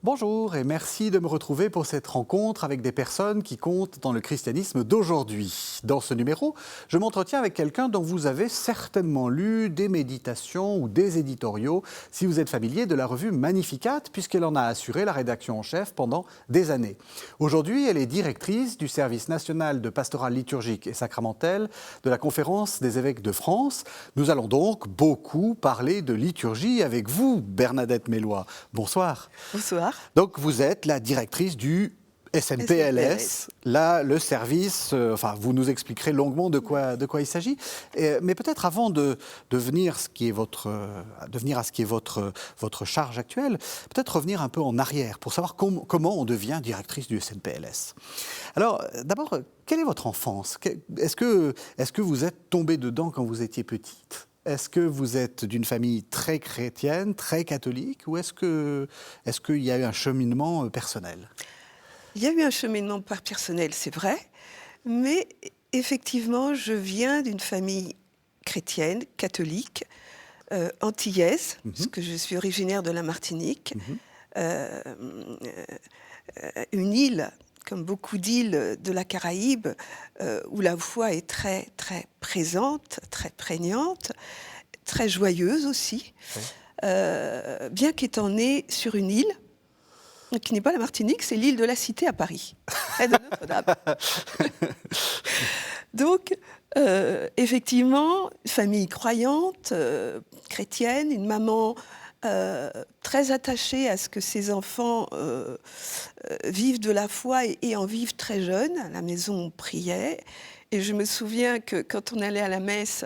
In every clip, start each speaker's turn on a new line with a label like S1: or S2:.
S1: Bonjour et merci de me retrouver pour cette rencontre avec des personnes qui comptent dans le christianisme d'aujourd'hui. Dans ce numéro, je m'entretiens avec quelqu'un dont vous avez certainement lu des méditations ou des éditoriaux si vous êtes familier de la revue Magnificat, puisqu'elle en a assuré la rédaction en chef pendant des années. Aujourd'hui, elle est directrice du service national de pastoral liturgique et sacramentelle de la Conférence des évêques de France. Nous allons donc beaucoup parler de liturgie avec vous, Bernadette Mélois. Bonsoir.
S2: Bonsoir.
S1: Donc, vous êtes la directrice du SNPLS, là, le service, vous nous expliquerez longuement de quoi il s'agit. Mais peut-être avant de venir à ce qui est votre charge actuelle, peut-être revenir un peu en arrière pour savoir comment on devient directrice du SNPLS. Alors, d'abord, quelle est votre enfance ? Est-ce que vous êtes tombée dedans quand vous étiez petite ? Est-ce que vous êtes d'une famille très chrétienne, très catholique, ou est-ce qu'il y a eu un cheminement personnel ?
S2: Il y a eu un cheminement personnel, c'est vrai, mais effectivement, je viens d'une famille chrétienne, catholique, antillaise, parce que je suis originaire de la Martinique, une île, comme beaucoup d'îles de la Caraïbe, où la foi est très, très présente, très prégnante, très joyeuse aussi,
S1: Oui.
S2: bien qu'étant née sur une île, qui n'est pas la Martinique, c'est l'île de la Cité à Paris, près de Notre-Dame. Donc, effectivement, famille croyante, chrétienne, une maman très attachée à ce que ses enfants vivent de la foi et en vivent très jeunes. À la maison, on priait. Et je me souviens que quand on allait à la messe,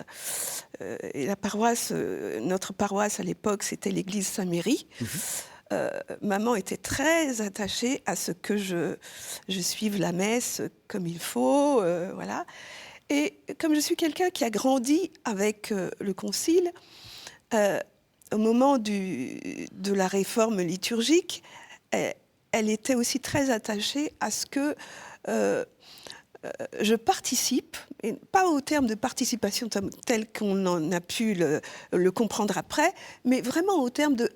S2: et la paroisse, notre paroisse à l'époque, c'était l'église Saint-Méry, maman était très attachée à ce que je suive la messe comme il faut, voilà. Et comme je suis quelqu'un qui a grandi avec le Concile, au moment de la réforme liturgique, elle était aussi très attachée à ce que je participe, et pas au terme de participation tel qu'on en a pu le comprendre après, mais vraiment au terme de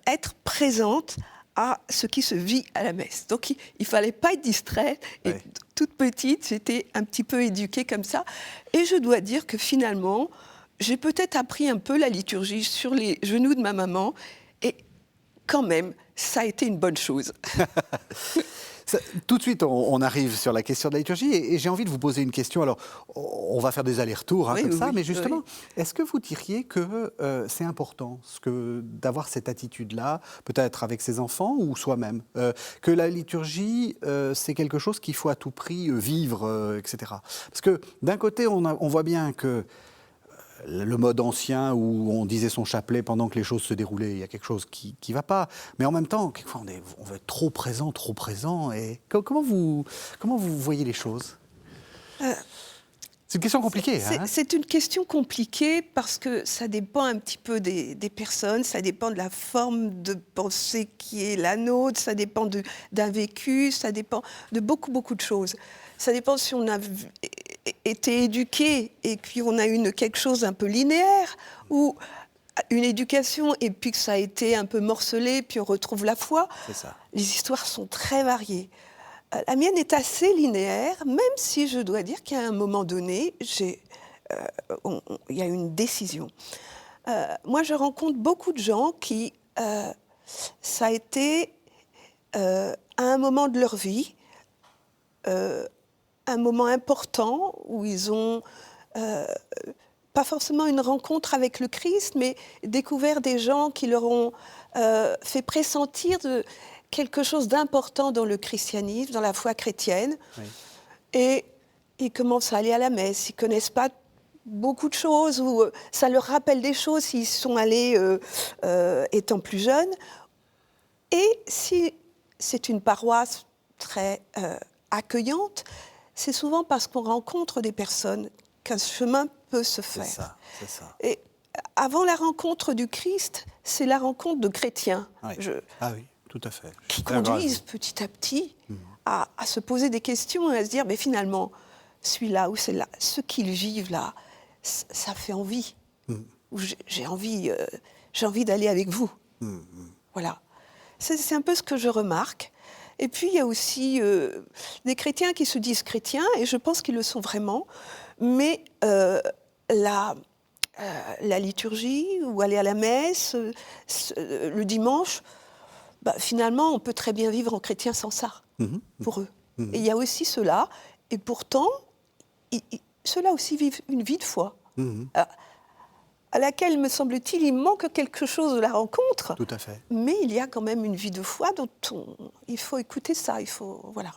S2: être présente à ce qui se vit à la messe. Donc il ne fallait pas être distraite. Et
S1: Ouais.
S2: toute petite, j'étais un petit peu éduquée comme ça. Et je dois dire que finalement, j'ai peut-être appris un peu la liturgie sur les genoux de ma maman. Et quand même, ça a été une bonne chose.
S1: Tout de suite, on arrive sur la question de la liturgie et j'ai envie de vous poser une question. Alors, on va faire des allers-retours
S2: Oui,
S1: comme
S2: oui,
S1: ça,
S2: oui,
S1: mais justement,
S2: oui.
S1: est-ce que vous diriez que c'est important d'avoir cette attitude-là, peut-être avec ses enfants ou soi-même, que la liturgie, c'est quelque chose qu'il faut à tout prix vivre, etc. Parce que d'un côté, on voit bien que le mode ancien où on disait son chapelet pendant que les choses se déroulaient, il y a quelque chose qui ne va pas. Mais en même temps, quelquefois, on veut être trop présent. Et comment vous voyez les choses ? C'est une question compliquée.
S2: C'est une question compliquée parce que ça dépend un petit peu des personnes, ça dépend de la forme de pensée qui est la nôtre, ça dépend d'un vécu, ça dépend de beaucoup de choses. Ça dépend si on a été éduqué et puis on a eu quelque chose un peu linéaire ou une éducation et puis que ça a été un peu morcelé puis on retrouve la foi.
S1: C'est ça.
S2: Les histoires sont très variées. La mienne est assez linéaire, même si je dois dire qu'à un moment donné, il y a une décision. Moi, je rencontre beaucoup de gens qui, ça a été, à un moment de leur vie, un moment important où ils ont, pas forcément une rencontre avec le Christ, mais découvert des gens qui leur ont fait pressentir quelque chose d'important dans le christianisme, dans la foi chrétienne.
S1: Oui.
S2: Et ils commencent à aller à la messe. Ils ne connaissent pas beaucoup de choses, ou ça leur rappelle des choses s'ils sont allés étant plus jeunes. Et si c'est une paroisse très accueillante, c'est souvent parce qu'on rencontre des personnes qu'un chemin peut se faire.
S1: C'est ça.
S2: Et avant la rencontre du Christ, c'est la rencontre de chrétiens.
S1: Oui. Ah oui, tout à fait.
S2: Qui conduisent petit à petit à se poser des questions et à se dire, mais finalement, celui-là ou celle-là, ce qu'ils vivent là, ça fait envie. Ou j'ai envie d'aller avec vous. Voilà. C'est un peu ce que je remarque. Et puis, il y a aussi des chrétiens qui se disent chrétiens, et je pense qu'ils le sont vraiment, mais la liturgie, ou aller à la messe, le dimanche, finalement, on peut très bien vivre en chrétien sans ça, pour eux. Et il y a aussi ceux-là, et pourtant, ceux-là aussi vivent une vie de foi. À laquelle, me semble-t-il, il manque quelque chose de la rencontre.
S1: Tout à fait.
S2: Mais il y a quand même une vie de foi dont il faut écouter ça, voilà.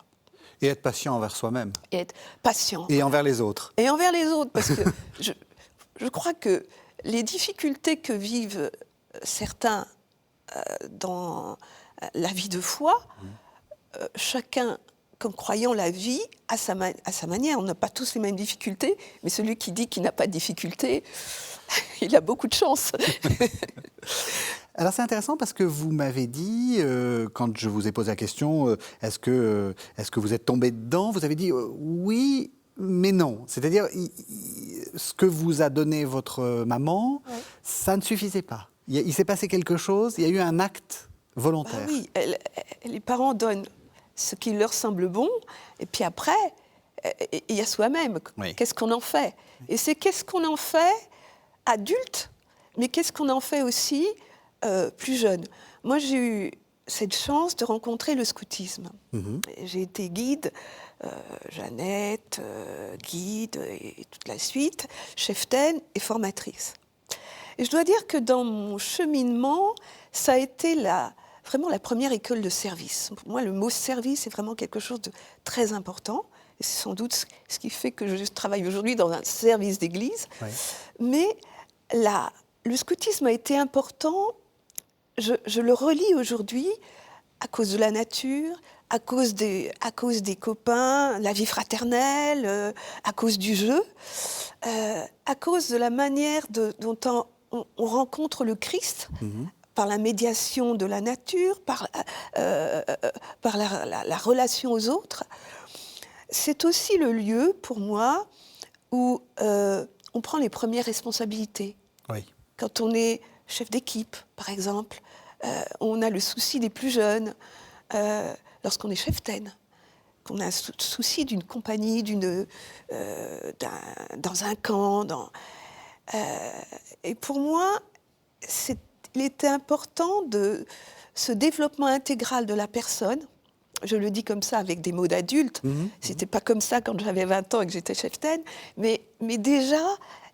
S1: Et être patient envers soi-même.
S2: Et être patient.
S1: Et envers les autres.
S2: Et envers les autres, parce que je crois que les difficultés que vivent certains dans la vie de foi, chacun, comme croyant, la vit à sa manière. On n'a pas tous les mêmes difficultés, mais celui qui dit qu'il n'a pas de difficultés, il a beaucoup de chance.
S1: Alors c'est intéressant parce que vous m'avez dit, quand je vous ai posé la question, est-ce que vous êtes tombé dedans? Vous avez dit oui, mais non. C'est-à-dire, ce que vous a donné votre maman, ça ne suffisait pas. Il s'est passé quelque chose, il y a eu un acte volontaire.
S2: Oui, les parents donnent ce qui leur semble bon, et puis après, il y a soi-même.
S1: Oui.
S2: Qu'est-ce qu'on en fait? Et c'est qu'est-ce qu'on en fait adulte, mais qu'est-ce qu'on en fait aussi plus jeune. Moi, j'ai eu cette chance de rencontrer le scoutisme. J'ai été guide, Jeannette, guide et toute la suite, cheftaine et formatrice. Et je dois dire que dans mon cheminement, ça a été vraiment la première école de service. Pour moi, le mot service est vraiment quelque chose de très important. Et c'est sans doute ce qui fait que je travaille aujourd'hui dans un service d'église. Oui. Mais le scoutisme a été important. Je le relis aujourd'hui à cause de la nature, à cause des copains, la vie fraternelle, à cause du jeu, à cause de la manière dont on rencontre le Christ, par la médiation de la nature, par la relation aux autres. C'est aussi le lieu, pour moi, où on prend les premières responsabilités. Oui. Quand on est chef d'équipe, par exemple, on a le souci des plus jeunes. Lorsqu'on est cheftaine, qu'on a un souci d'une compagnie, dans un camp. Et pour moi, il était important de ce développement intégral de la personne. Je le dis comme ça avec des mots d'adulte. C'était pas comme ça quand j'avais 20 ans et que j'étais cheftaine. Mais déjà,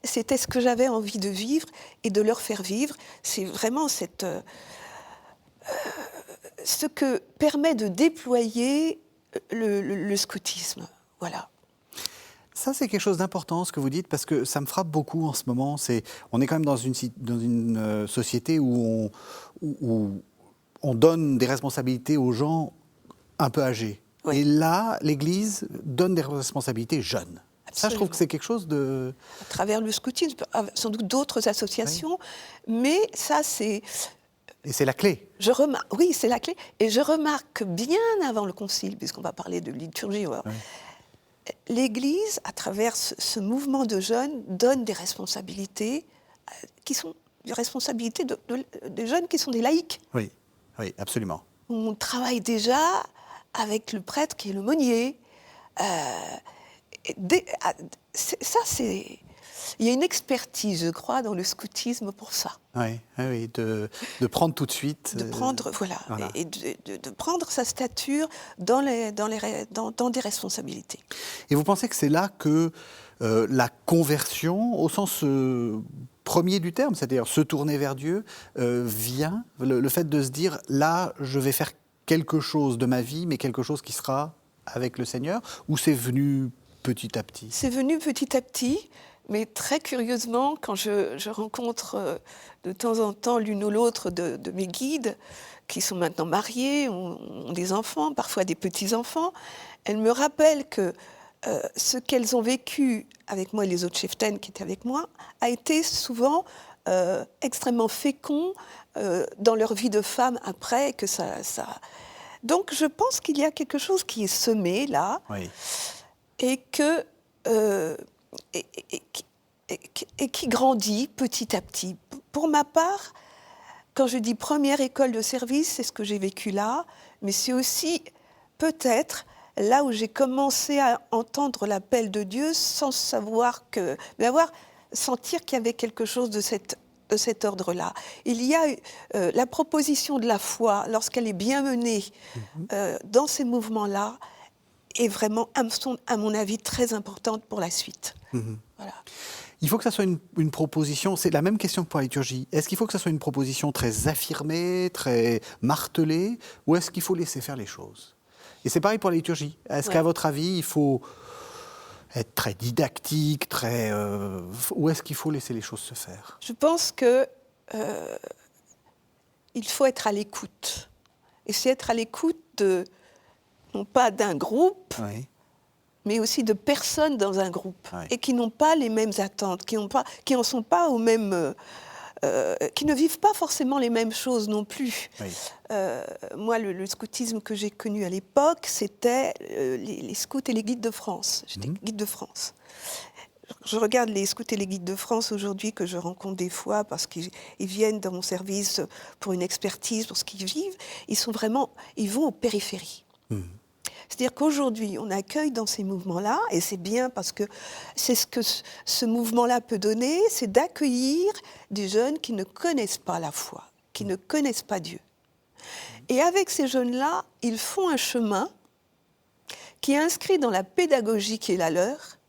S2: c'était ce que j'avais envie de vivre et de leur faire vivre. C'est vraiment ce que permet de déployer le scoutisme. Voilà.
S1: Ça, c'est quelque chose d'important, ce que vous dites, parce que ça me frappe beaucoup en ce moment. On est quand même dans une société où on donne des responsabilités aux gens un peu âgés. Oui. Et là, l'Église donne des responsabilités jeunes. Absolument. Ça, je trouve que c'est quelque chose de...
S2: À travers le scoutisme, sans doute d'autres associations, oui. Mais ça, c'est...
S1: Et c'est la clé.
S2: Oui, c'est la clé. Et je remarque que bien avant le Concile, puisqu'on va parler de liturgie, oui. L'Église, à travers ce mouvement de jeunes, donne des responsabilités qui sont des responsabilités des jeunes qui sont des laïcs.
S1: Oui, oui, absolument.
S2: On travaille déjà avec le prêtre qui est l'aumônier. Il y a une expertise, je crois, dans le scoutisme pour ça.
S1: Oui, oui, de prendre tout de suite.
S2: De prendre, voilà. Et de prendre sa stature dans des responsabilités.
S1: Et vous pensez que c'est là que la conversion, au sens premier du terme, c'est-à-dire se tourner vers Dieu, vient, le fait de se dire, là, je vais faire quelque chose de ma vie, mais quelque chose qui sera avec le Seigneur, ou c'est venu petit à petit? C'est
S2: venu petit à petit. Mais très curieusement, quand je rencontre de temps en temps l'une ou l'autre de mes guides, qui sont maintenant mariés, ont des enfants, parfois des petits-enfants, elles me rappellent que ce qu'elles ont vécu avec moi et les autres cheftaines qui étaient avec moi a été souvent extrêmement fécond dans leur vie de femme après. Que ça... Donc je pense qu'il y a quelque chose qui est semé là, oui. Et que... Et qui grandit petit à petit. Pour ma part, quand je dis première école de service, c'est ce que j'ai vécu là, mais c'est aussi peut-être là où j'ai commencé à entendre l'appel de Dieu sans savoir que... mais sentir qu'il y avait quelque chose de cet ordre-là. Il y a la proposition de la foi, lorsqu'elle est bien menée dans ces mouvements-là, est vraiment, à mon avis, très importante pour la suite. Voilà.
S1: Il faut que ça soit une proposition, c'est la même question que pour la liturgie. Est-ce qu'il faut que ça soit une proposition très affirmée, très martelée, ou est-ce qu'il faut laisser faire les choses? Et c'est pareil pour la liturgie. Est-ce qu'à votre avis, il faut être très didactique, ou est-ce qu'il faut laisser les choses se faire?
S2: Je pense que il faut être à l'écoute. Et c'est être à l'écoute non pas d'un groupe,
S1: Oui.
S2: mais aussi de personnes dans un groupe,
S1: Oui.
S2: et qui n'ont pas les mêmes attentes, qui en sont pas au même... qui ne vivent pas forcément les mêmes choses non plus.
S1: Oui.
S2: Moi, le scoutisme que j'ai connu à l'époque, c'était les scouts et les guides de France. J'étais guide de France. Je regarde les scouts et les guides de France aujourd'hui, que je rencontre des fois parce qu'ils viennent dans mon service pour une expertise, pour ce qu'ils vivent. Ils vont aux périphéries. C'est-à-dire qu'aujourd'hui, on accueille dans ces mouvements-là, et c'est bien parce que c'est ce que ce mouvement-là peut donner, c'est d'accueillir des jeunes qui ne connaissent pas la foi, qui ne connaissent pas Dieu. Et avec ces jeunes-là, ils font un chemin qui est inscrit dans la pédagogie qui est la leur,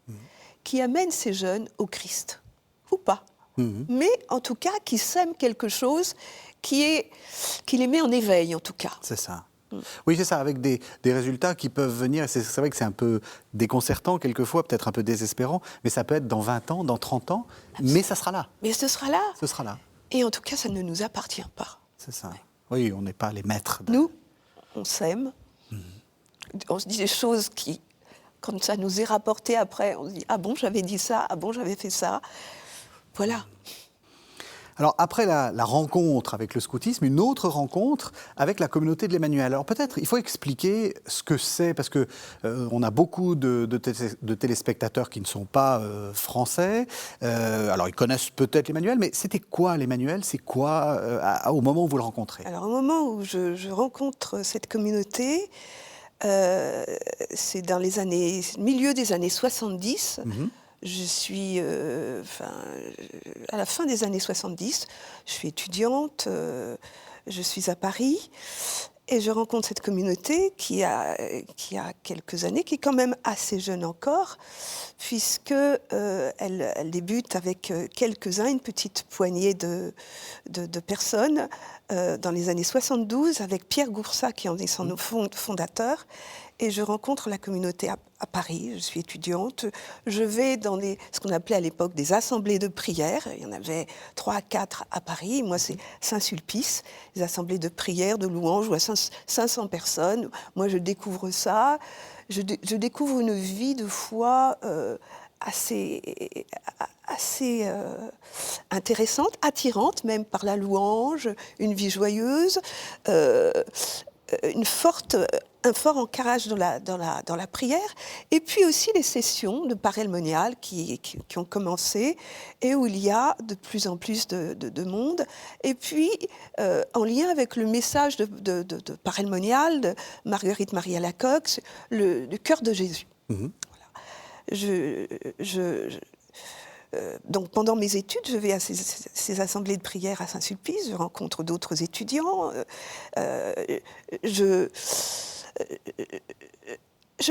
S2: qui amène ces jeunes au Christ, ou pas. Mais en tout cas, qui sème quelque chose qui les met en éveil, en tout cas.
S1: C'est ça. Oui, c'est ça, avec des résultats qui peuvent venir, et c'est vrai que c'est un peu déconcertant quelquefois, peut-être un peu désespérant, mais ça peut être dans 20 ans, dans 30 ans, mais ça sera là.
S2: Mais ce sera là.
S1: Ce sera là.
S2: Et en tout cas, ça ne nous appartient pas.
S1: C'est ça. Oui, on n'est pas les maîtres.
S2: Nous, on s'aime, on se dit des choses qui, quand ça nous est rapporté après, on se dit « Ah bon, j'avais dit ça, ah bon, j'avais fait ça ». Voilà.
S1: Alors, après la rencontre avec le scoutisme, une autre rencontre avec la communauté de l'Emmanuel. Alors, peut-être, il faut expliquer ce que c'est, parce que on a beaucoup de téléspectateurs qui ne sont pas français. Alors, ils connaissent peut-être l'Emmanuel, mais c'était quoi l'Emmanuel? C'est quoi au moment où vous le rencontrez?
S2: Alors, au moment où je rencontre cette communauté, c'est dans milieu des années 70. Je suis, à la fin des années 70, je suis étudiante, je suis à Paris, et je rencontre cette communauté qui a quelques années, qui est quand même assez jeune encore, puisque elle débute avec quelques-uns, une petite poignée de personnes, dans les années 72, avec Pierre Goursat, qui en est son fondateur. Et je rencontre la communauté à Paris, je suis étudiante. Je vais dans ce qu'on appelait à l'époque des assemblées de prière. Il y en avait 3 à 4 à Paris. Moi, c'est Saint-Sulpice, les assemblées de prière, de louanges, où à 500 personnes. Moi, je découvre ça. Je découvre une vie de foi assez intéressante, attirante même par la louange, une vie joyeuse, un fort ancrage dans la prière, et puis aussi les sessions de parelle moniale qui ont commencé, et où il y a de plus en plus de monde, et puis en lien avec le message de parelle moniale de Marguerite Marie Alacoque, le cœur de Jésus. Voilà. Donc pendant mes études, je vais à ces assemblées de prière à Saint-Sulpice, je rencontre d'autres étudiants. Je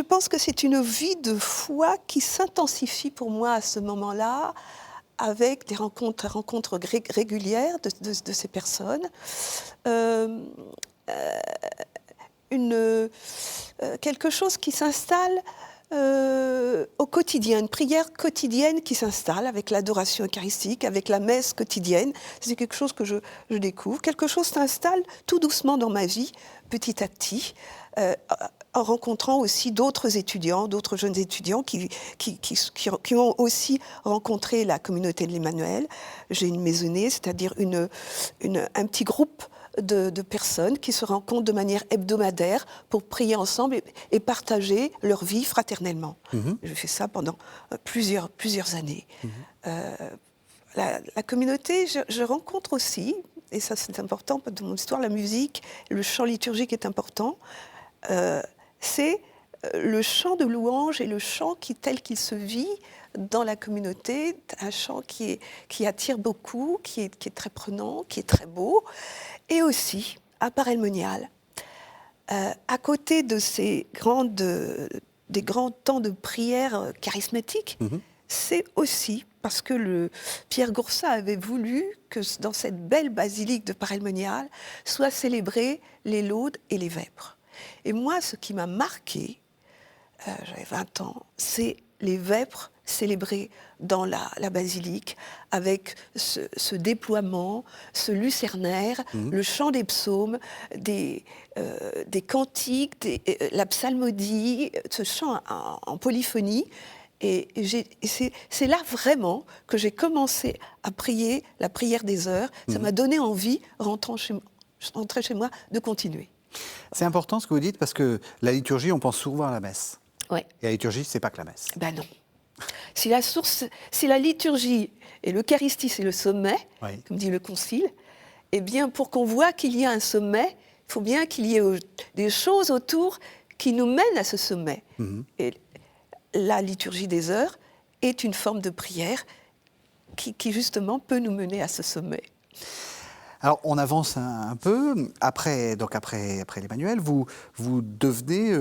S2: pense que c'est une vie de foi qui s'intensifie pour moi à ce moment-là, avec des rencontres régulières de ces personnes. Quelque chose qui s'installe au quotidien, une prière quotidienne qui s'installe avec l'adoration eucharistique, avec la messe quotidienne. C'est quelque chose que je découvre. Quelque chose s'installe tout doucement dans ma vie, petit à petit, en rencontrant aussi d'autres étudiants, d'autres jeunes étudiants qui ont aussi rencontré la communauté de l'Emmanuel. J'ai une maisonnée, c'est-à-dire un petit groupe de personnes qui se rencontrent de manière hebdomadaire pour prier ensemble et partager leur vie fraternellement. Je fais ça pendant plusieurs années. La communauté, je rencontre aussi et ça c'est important dans mon histoire, la musique, le chant liturgique est important, c'est le chant de louange et le chant tel qu'il se vit dans la communauté, un chant qui attire beaucoup, qui est très prenant, qui est très beau, et aussi, à Paray-le-Monial, à côté de des grands temps de prière charismatique, c'est aussi parce que Pierre Goursat avait voulu que dans cette belle basilique de Paray-le-Monial soient célébrés les laudes et les vêpres. Et moi, ce qui m'a marqué, j'avais 20 ans, c'est les vêpres célébrés dans la basilique, avec ce déploiement, ce lucernaire, le chant des psaumes, des cantiques, la psalmodie, ce chant en polyphonie. Et c'est là vraiment que j'ai commencé à prier la prière des heures. Ça m'a donné envie, rentrant chez moi, de continuer.
S1: C'est important ce que vous dites, parce que la liturgie, on pense souvent à la messe.
S2: Ouais.
S1: Et la liturgie, c'est pas que la messe.
S2: Ben non. Si la liturgie et l'Eucharistie, c'est le sommet, comme dit le Concile, eh bien, pour qu'on voit qu'il y a un sommet, il faut bien qu'il y ait des choses autour qui nous mènent à ce sommet. Et la liturgie des heures est une forme de prière qui justement, peut nous mener à ce sommet.
S1: Alors, on avance un peu. Après l'Emmanuel, vous devenez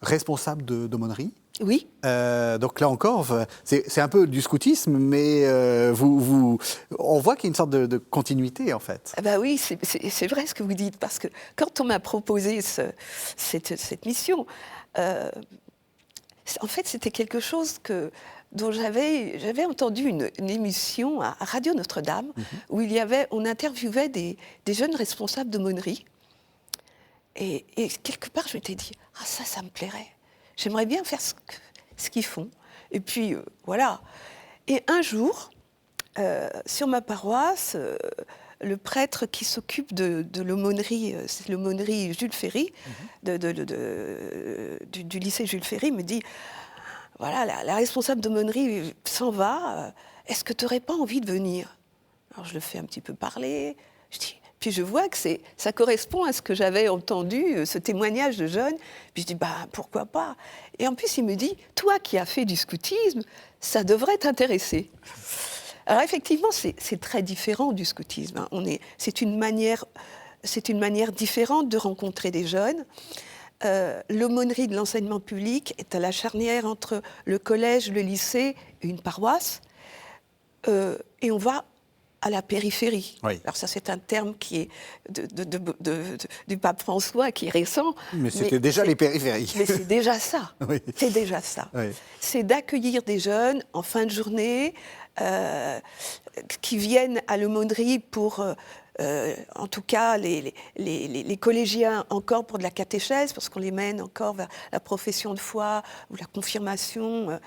S1: responsable d'aumônerie.
S2: Oui.
S1: Donc là encore, c'est un peu du scoutisme, mais on voit qu'il y a une sorte de continuité, en fait.
S2: Ah bah oui, c'est vrai ce que vous dites, parce que quand on m'a proposé cette mission, en fait, c'était quelque chose dont j'avais entendu une émission à Radio Notre-Dame, où on interviewait des jeunes responsables d'aumônerie. Et quelque part, je m'étais dit, ça me plairait. J'aimerais bien faire ce qu'ils font. Et puis, voilà. Et un jour, sur ma paroisse, le prêtre qui s'occupe de l'aumônerie, c'est l'aumônerie Jules Ferry, du lycée Jules Ferry, me dit, voilà, la responsable d'aumônerie s'en va, est-ce que tu n'aurais pas envie de venir? Alors je le fais un petit peu parler, puis je vois que ça correspond à ce que j'avais entendu, ce témoignage de jeunes, puis je dis, pourquoi pas? Et en plus il me dit, toi qui as fait du scoutisme, ça devrait t'intéresser. Alors effectivement, c'est très différent du scoutisme, hein. C'est une manière différente de rencontrer des jeunes. L'aumônerie de l'enseignement public est à la charnière entre le collège, le lycée et une paroisse. Et on va à la périphérie.
S1: Oui.
S2: Alors ça, c'est un terme qui est du pape François, qui est récent.
S1: Mais c'était déjà les périphéries.
S2: Mais c'est déjà ça.
S1: Oui.
S2: C'est déjà ça.
S1: Oui.
S2: C'est d'accueillir des jeunes en fin de journée qui viennent à l'aumônerie pour... en tout cas, les collégiens encore pour de la catéchèse, parce qu'on les mène encore vers la profession de foi ou la confirmation,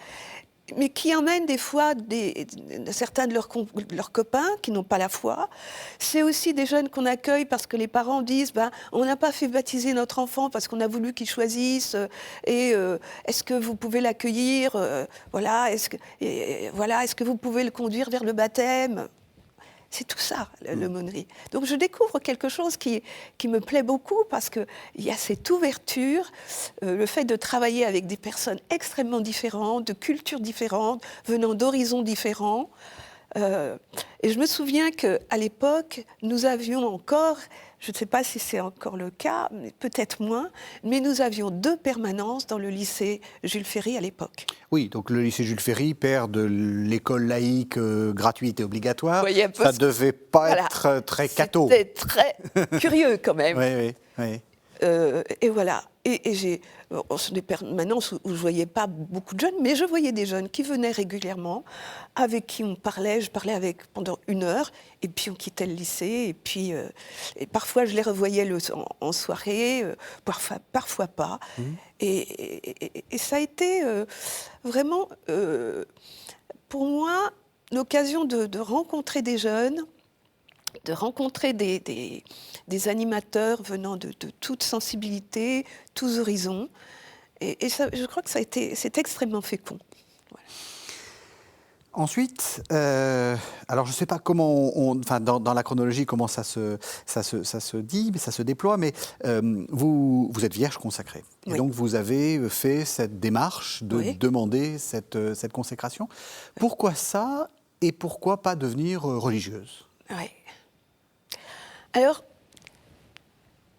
S2: mais qui emmènent des fois certains de leurs copains qui n'ont pas la foi. C'est aussi des jeunes qu'on accueille parce que les parents disent on n'a pas fait baptiser notre enfant parce qu'on a voulu qu'il choisisse, et est-ce que vous pouvez l'accueillir, est-ce que vous pouvez le conduire vers le baptême? C'est tout ça, l'aumônerie. Donc je découvre quelque chose qui me plaît beaucoup, parce qu'il y a cette ouverture, le fait de travailler avec des personnes extrêmement différentes, de cultures différentes, venant d'horizons différents. Et je me souviens qu'à l'époque, nous avions encore, je ne sais pas si c'est encore le cas, mais peut-être moins, mais nous avions 2 permanences dans le lycée Jules Ferry à l'époque.
S1: Oui, donc le lycée Jules Ferry, père de l'école laïque gratuite et obligatoire,
S2: Oui,
S1: ça ne devait pas être très catho.
S2: C'était très curieux quand même.
S1: Oui.
S2: Et voilà. Et ce n'est des permanences où je ne voyais pas beaucoup de jeunes, mais je voyais des jeunes qui venaient régulièrement, avec qui on parlait. Je parlais avec pendant 1 heure, et puis on quittait le lycée. Et puis, et parfois, je les revoyais en soirée, parfois pas. Et ça a été vraiment, pour moi, l'occasion de rencontrer des jeunes, de rencontrer des animateurs venant de toute sensibilité, tous horizons. Et ça, je crois que c'est extrêmement fécond. Voilà.
S1: Ensuite, alors je ne sais pas comment enfin dans la chronologie comment ça se dit, mais ça se déploie, mais vous êtes vierge consacrée. Et
S2: Oui.
S1: donc vous avez fait cette démarche de
S2: Oui.
S1: demander cette consécration. Pourquoi ça et pourquoi pas devenir religieuse?
S2: Oui. Alors,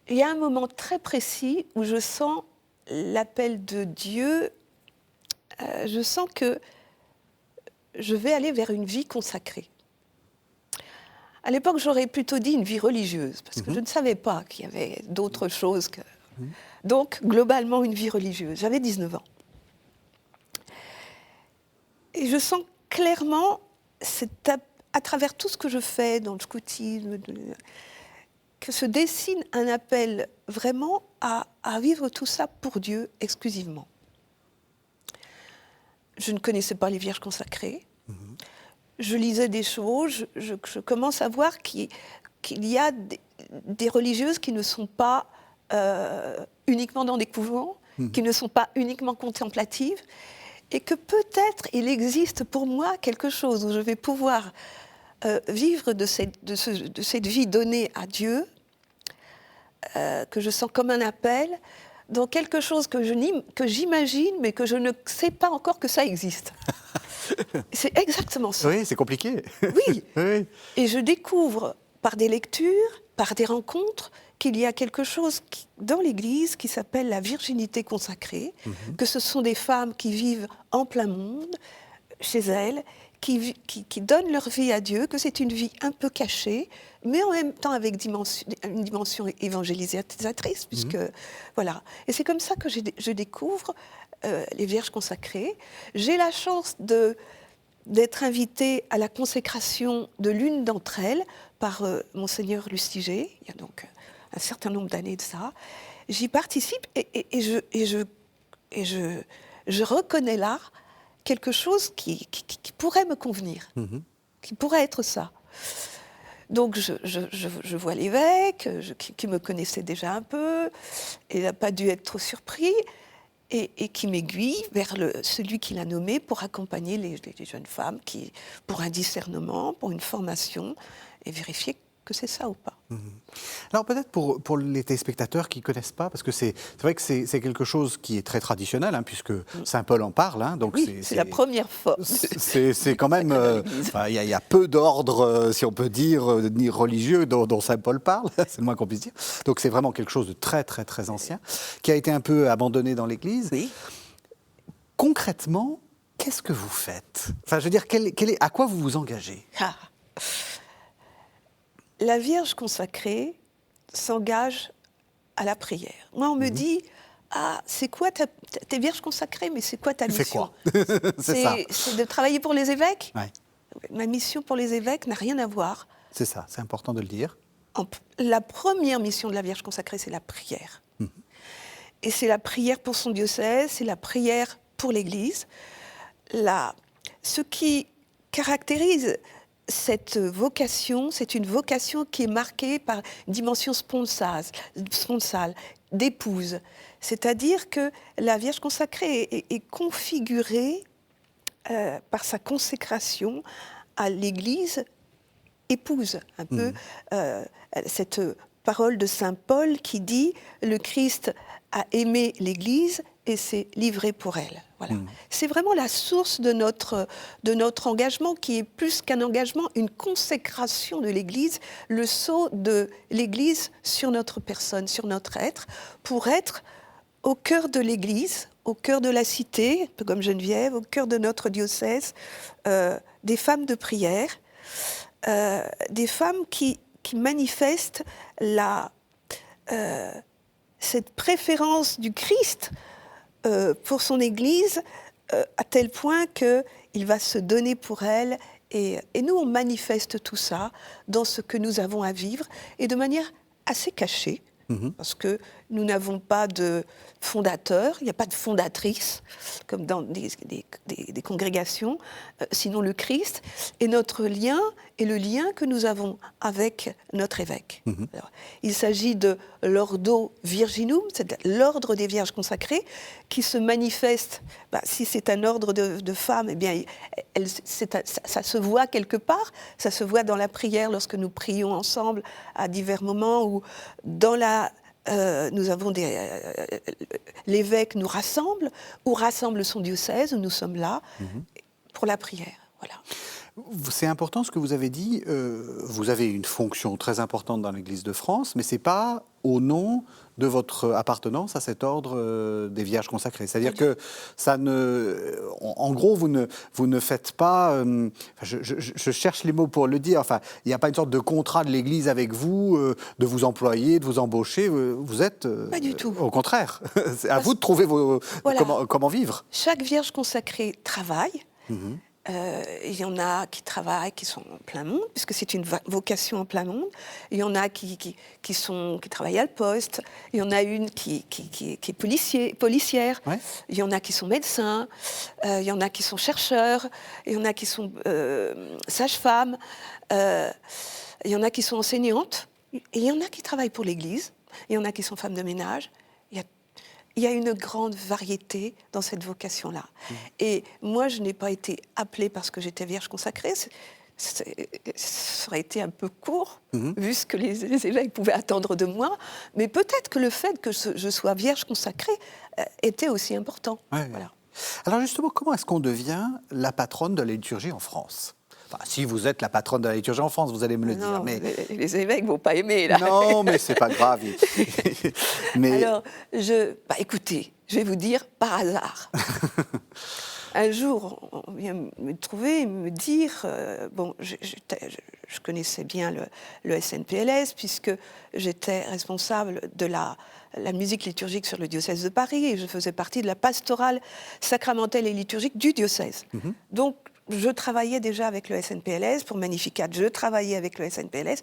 S2: il y a un moment très précis où je sens l'appel de Dieu. Je sens que je vais aller vers une vie consacrée. À l'époque, j'aurais plutôt dit une vie religieuse, parce que je ne savais pas qu'il y avait d'autres choses que... Donc, globalement, une vie religieuse. J'avais 19 ans. Et je sens clairement, à travers tout ce que je fais dans le scoutisme, que se dessine un appel vraiment à vivre tout ça pour Dieu exclusivement. Je ne connaissais pas les Vierges consacrées. Je lisais des choses, je commence à voir qu'il y a des religieuses qui ne sont pas uniquement dans des couvents, qui ne sont pas uniquement contemplatives, et que peut-être il existe pour moi quelque chose où je vais pouvoir vivre de cette vie donnée à Dieu, que je sens comme un appel, dans quelque chose que j'imagine, mais que je ne sais pas encore que ça existe. C'est exactement ça.
S1: Oui, c'est compliqué.
S2: Oui.
S1: Oui.
S2: Et je découvre par des lectures, par des rencontres, qu'il y a quelque chose dans l'Église qui s'appelle la virginité consacrée, que ce sont des femmes qui vivent en plein monde, chez elles, qui donnent leur vie à Dieu, que c'est une vie un peu cachée, mais en même temps avec une dimension évangélisatrice, puisque voilà. Et c'est comme ça que je découvre les Vierges consacrées. J'ai la chance d'être invitée à la consécration de l'une d'entre elles par Monseigneur Lustiger, il y a donc un certain nombre d'années de ça. J'y participe et je reconnais là quelque chose qui pourrait me convenir, qui pourrait être ça. Donc je vois l'évêque, qui me connaissait déjà un peu, et n'a pas dû être trop surpris, et qui m'aiguille vers celui qui l'a nommé pour accompagner les jeunes femmes pour un discernement, pour une formation, et vérifier que c'est ça ou pas.
S1: Alors peut-être pour les téléspectateurs qui ne connaissent pas, parce que c'est vrai que c'est quelque chose qui est très traditionnel, puisque Saint Paul en parle. Donc
S2: oui, c'est la première fois.
S1: C'est quand même... Il y a peu d'ordres, si on peut dire, ni religieux dont Saint Paul parle, c'est le moins qu'on puisse dire. Donc c'est vraiment quelque chose de très, très, très ancien, qui a été un peu abandonné dans l'Église.
S2: Oui.
S1: Concrètement, qu'est-ce que vous faites? Enfin, je veux dire, à quoi vous vous engagez?
S2: La Vierge consacrée s'engage à la prière. Moi, on me dit, c'est quoi t'es Vierge consacrée, mais c'est quoi ta mission?
S1: Tu fais quoi?
S2: C'est de travailler pour les évêques?
S1: Ouais.
S2: Ma mission pour les évêques n'a rien à voir.
S1: C'est ça, c'est important de le dire.
S2: La première mission de la Vierge consacrée, c'est la prière. Et c'est la prière pour son diocèse, c'est la prière pour l'Église. Ce qui caractérise cette vocation, c'est une vocation qui est marquée par une dimension sponsale, d'épouse. C'est-à-dire que la Vierge consacrée est configurée par sa consécration à l'Église épouse. Un peu cette parole de saint Paul qui dit « Le Christ a aimé l'Église et s'est livré pour elle ». Voilà. C'est vraiment la source de notre engagement, qui est plus qu'un engagement, une consécration de l'Église, le sceau de l'Église sur notre personne, sur notre être, pour être au cœur de l'Église, au cœur de la cité, un peu comme Geneviève, au cœur de notre diocèse, des femmes de prière, des femmes qui manifestent cette préférence du Christ pour son Église, à tel point qu'il va se donner pour elle. Et nous, on manifeste tout ça dans ce que nous avons à vivre, et de manière assez cachée, Parce que nous n'avons pas de fondateur, il n'y a pas de fondatrice, comme dans des congrégations, sinon le Christ. Et notre lien est le lien que nous avons avec notre évêque. Alors, il s'agit de l'Ordo Virginum, c'est l'ordre des Vierges consacrées, qui se manifeste, si c'est un ordre de femmes, eh bien, ça se voit quelque part, ça se voit dans la prière lorsque nous prions ensemble à divers moments, ou dans nous avons l'évêque nous rassemble, ou rassemble son diocèse, nous sommes là pour la prière. Voilà.
S1: C'est important ce que vous avez dit. Vous avez une fonction très importante dans l'Église de France, mais ce n'est pas au nom de votre appartenance à cet ordre des Vierges consacrées. C'est-à-dire que ça ne, en gros, vous ne faites pas. Je cherche les mots pour le dire. Enfin, il n'y a pas une sorte de contrat de l'Église avec vous, de vous employer, de vous embaucher. Vous êtes.
S2: Pas du tout.
S1: Au contraire. C'est à vous de trouver comment vivre.
S2: Chaque Vierge consacrée travaille. Il y en a qui travaillent, qui sont en plein monde, puisque c'est une vocation en plein monde. Il y en a qui travaillent à le poste. Il y en a une qui est policière. Ouais. Il y en a qui sont médecins. Il y en a qui sont chercheurs. Il y en a qui sont sages-femmes. Il y en a qui sont enseignantes. Et il y en a qui travaillent pour l'Église. Il y en a qui sont femmes de ménage. Il y a une grande variété dans cette vocation-là. Et moi, je n'ai pas été appelée parce que j'étais Vierge consacrée. Ça aurait été un peu court, vu ce que les évêques pouvaient attendre de moi. Mais peut-être que le fait que je sois Vierge consacrée était aussi important.
S1: Ouais, voilà. Alors justement, comment est-ce qu'on devient la patronne de la liturgie en France ? Si vous êtes la patronne de la liturgie en France, vous allez me le dire.
S2: Mais les évêques ne vont pas aimer, là.
S1: Non, mais c'est pas grave.
S2: Alors, écoutez, je vais vous dire par hasard. Un jour, on vient me trouver et me dire... je connaissais bien le SNPLS, puisque j'étais responsable de la musique liturgique sur le diocèse de Paris, et je faisais partie de la pastorale sacramentelle et liturgique du diocèse. Donc, je travaillais déjà avec le SNPLS, pour Magnificat, je travaillais avec le SNPLS,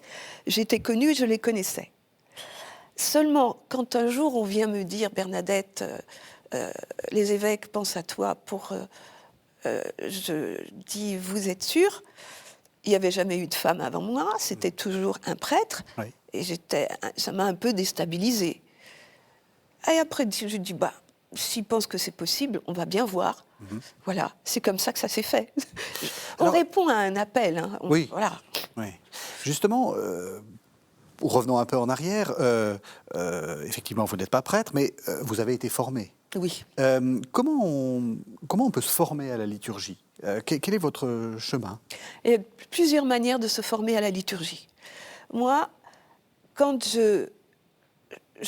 S2: j'étais connue, je les connaissais. Seulement, quand un jour on vient me dire, Bernadette, les évêques pensent à toi pour... je dis, vous êtes sûre ? Il n'y avait jamais eu de femme avant moi, c'était toujours un prêtre, oui. Et ça m'a un peu déstabilisée. Et après, je dis, s'ils pensent que c'est possible, on va bien voir. Voilà, c'est comme ça que ça s'est fait. On répond à un appel.
S1: Oui.
S2: Voilà.
S1: Oui. Justement, revenons un peu en arrière. Effectivement, vous n'êtes pas prêtre, mais vous avez été formé.
S2: Oui.
S1: Comment on peut se former à la liturgie ? Quel est votre chemin ?
S2: Il y a plusieurs manières de se former à la liturgie. Moi, quand je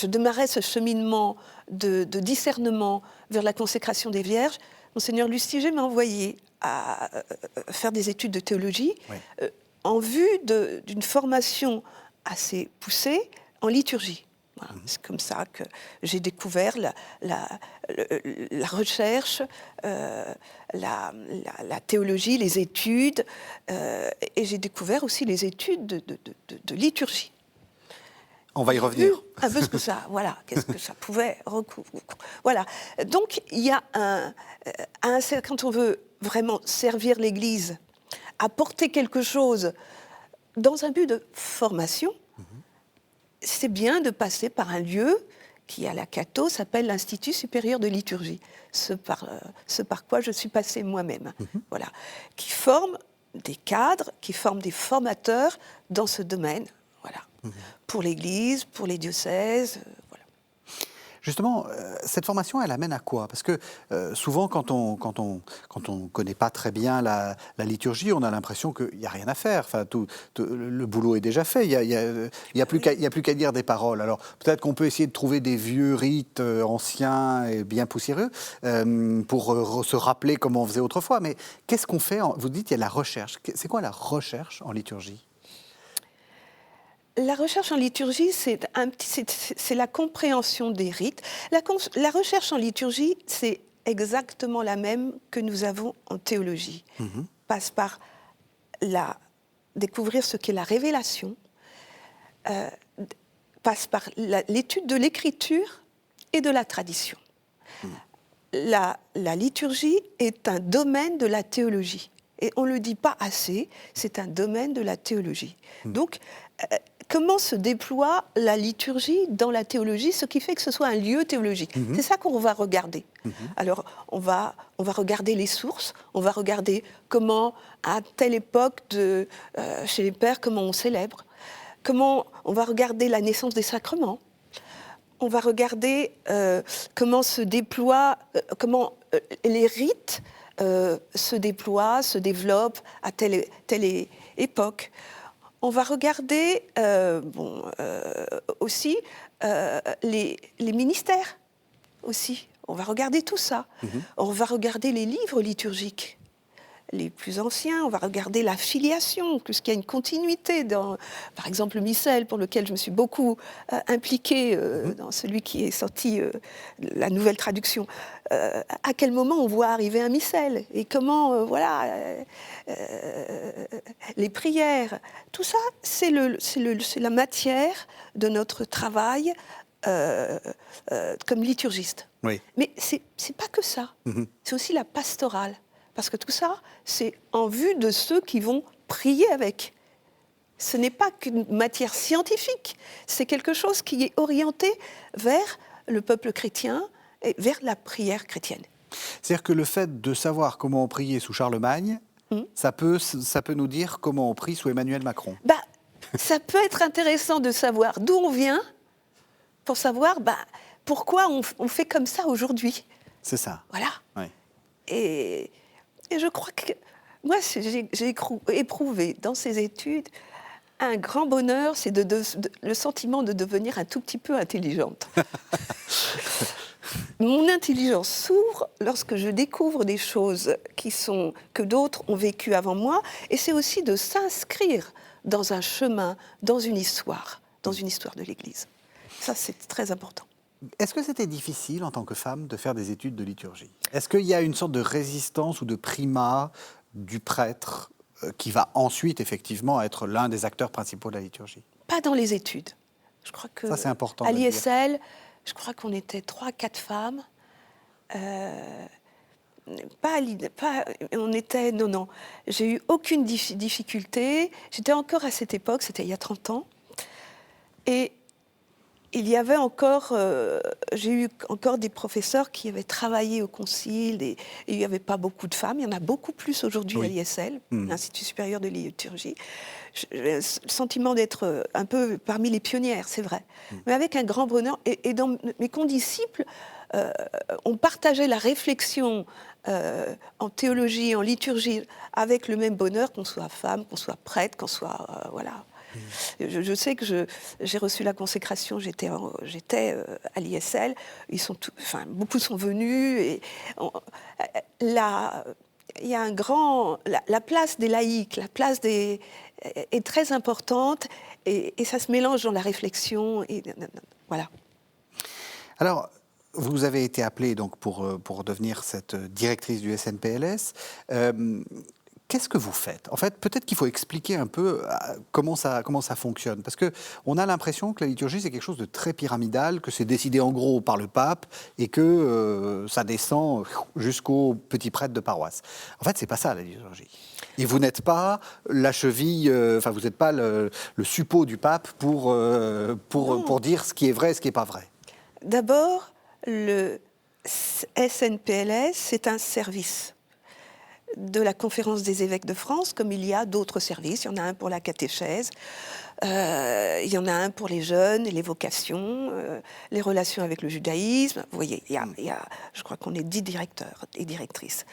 S2: démarrais ce cheminement de discernement vers la consécration des Vierges, Monseigneur Lustiger m'a envoyé à faire des études de théologie, oui. En vue d'une formation assez poussée en liturgie. Voilà. C'est comme ça que j'ai découvert la recherche, la théologie, les études, et j'ai découvert aussi les études de liturgie.
S1: On va y revenir.
S2: Un peu ce que ça, voilà, qu'est-ce que ça pouvait recouvrir. Voilà. Donc, il y a quand on veut vraiment servir l'Église, apporter quelque chose dans un but de formation, c'est bien de passer par un lieu qui, à la Cato, s'appelle l'Institut supérieur de liturgie, ce par quoi je suis passée moi-même, voilà, qui forme des cadres, qui forme des formateurs dans ce domaine. Voilà. Pour l'Église, pour les diocèses, voilà.
S1: Justement, cette formation, elle amène à quoi ? Parce que souvent, quand on connaît pas très bien la liturgie, on a l'impression qu'il n'y a rien à faire. Enfin, le boulot est déjà fait. Il y a plus qu'à dire des paroles. Alors, peut-être qu'on peut essayer de trouver des vieux rites anciens et bien poussiéreux pour se rappeler comment on faisait autrefois. Mais qu'est-ce qu'on fait ? Vous dites qu'il y a la recherche. C'est quoi la recherche en liturgie ?
S2: La recherche en liturgie, c'est la compréhension des rites. La recherche en liturgie, c'est exactement la même que nous avons en théologie. Passe par découvrir ce qu'est la révélation, passe par l'étude de l'écriture et de la tradition. La liturgie est un domaine de la théologie. Et on ne le dit pas assez, c'est un domaine de la théologie. Donc, comment se déploie la liturgie dans la théologie, ce qui fait que ce soit un lieu théologique. C'est ça qu'on va regarder. Alors, on va regarder les sources, on va regarder comment, à telle époque, chez les pères, comment on célèbre, comment on va regarder la naissance des sacrements, on va regarder comment se déploient, comment les rites se déploient, se développent à telle époque. On va regarder aussi les ministères aussi. On va regarder tout ça. On va regarder les livres liturgiques, les plus anciens. On va regarder la filiation, puisqu'il y a une continuité dans, par exemple, le missel, pour lequel je me suis beaucoup impliquée dans celui qui est sorti, la nouvelle traduction. À quel moment on voit arriver un missel et comment, les prières. Tout ça, c'est la matière de notre travail comme liturgiste.
S1: Oui.
S2: Mais c'est pas que ça. C'est aussi la pastorale. Parce que tout ça, c'est en vue de ceux qui vont prier avec. Ce n'est pas qu'une matière scientifique. C'est quelque chose qui est orienté vers le peuple chrétien et vers la prière chrétienne.
S1: C'est-à-dire que le fait de savoir comment on priait sous Charlemagne, ça peut nous dire comment on prie sous Emmanuel Macron.
S2: Ça peut être intéressant de savoir d'où on vient, pour savoir pourquoi on fait comme ça aujourd'hui.
S1: C'est ça.
S2: Voilà.
S1: Oui.
S2: Et je crois que moi, j'ai éprouvé dans ces études un grand bonheur, c'est le sentiment de devenir un tout petit peu intelligente. Mon intelligence s'ouvre lorsque je découvre des choses que d'autres ont vécues avant moi, et c'est aussi de s'inscrire dans un chemin, dans une histoire de l'Église. Ça, c'est très important.
S1: Est-ce que c'était difficile en tant que femme de faire des études de liturgie? Est-ce qu'il y a une sorte de résistance ou de primat du prêtre qui va ensuite effectivement être l'un des acteurs principaux de la liturgie?
S2: Pas dans les études. Je crois que
S1: ça, c'est important
S2: à l'ISL, je crois qu'on était 3-4 femmes. Non. J'ai eu aucune difficulté. J'étais encore à cette époque, c'était il y a 30 ans. Et il y avait j'ai eu encore des professeurs qui avaient travaillé au concile et il n'y avait pas beaucoup de femmes. Il y en a beaucoup plus aujourd'hui à l'ISL, l'Institut supérieur de liturgie. J'ai le sentiment d'être un peu parmi les pionnières, c'est vrai. Mais avec un grand bonheur. Et dans mes condisciples, on partageait la réflexion en théologie, en liturgie, avec le même bonheur, qu'on soit femme, qu'on soit prêtre, qu'on soit... Je sais que j'ai reçu la consécration, j'étais à l'ISL, beaucoup sont venus, et il y a un grand... La place des laïcs, la place est très importante, et ça se mélange dans la réflexion, et voilà.
S1: Alors, vous avez été appelée donc pour devenir cette directrice du SNPLS. Qu'est-ce que vous faites? En fait, peut-être qu'il faut expliquer un peu comment ça fonctionne. Parce qu'on a l'impression que la liturgie, c'est quelque chose de très pyramidal, que c'est décidé en gros par le pape et que ça descend jusqu'au petit prêtre de paroisse. En fait, c'est pas ça, la liturgie. Et vous n'êtes pas la cheville, vous n'êtes pas le suppôt du pape pour dire ce qui est vrai et ce qui n'est pas vrai.
S2: D'abord, le SNPLS, c'est un service de la Conférence des évêques de France, comme il y a d'autres services. Il y en a un pour la catéchèse, il y en a un pour les jeunes, les vocations, les relations avec le judaïsme. Vous voyez, je crois qu'on est 10 directeurs et directrices.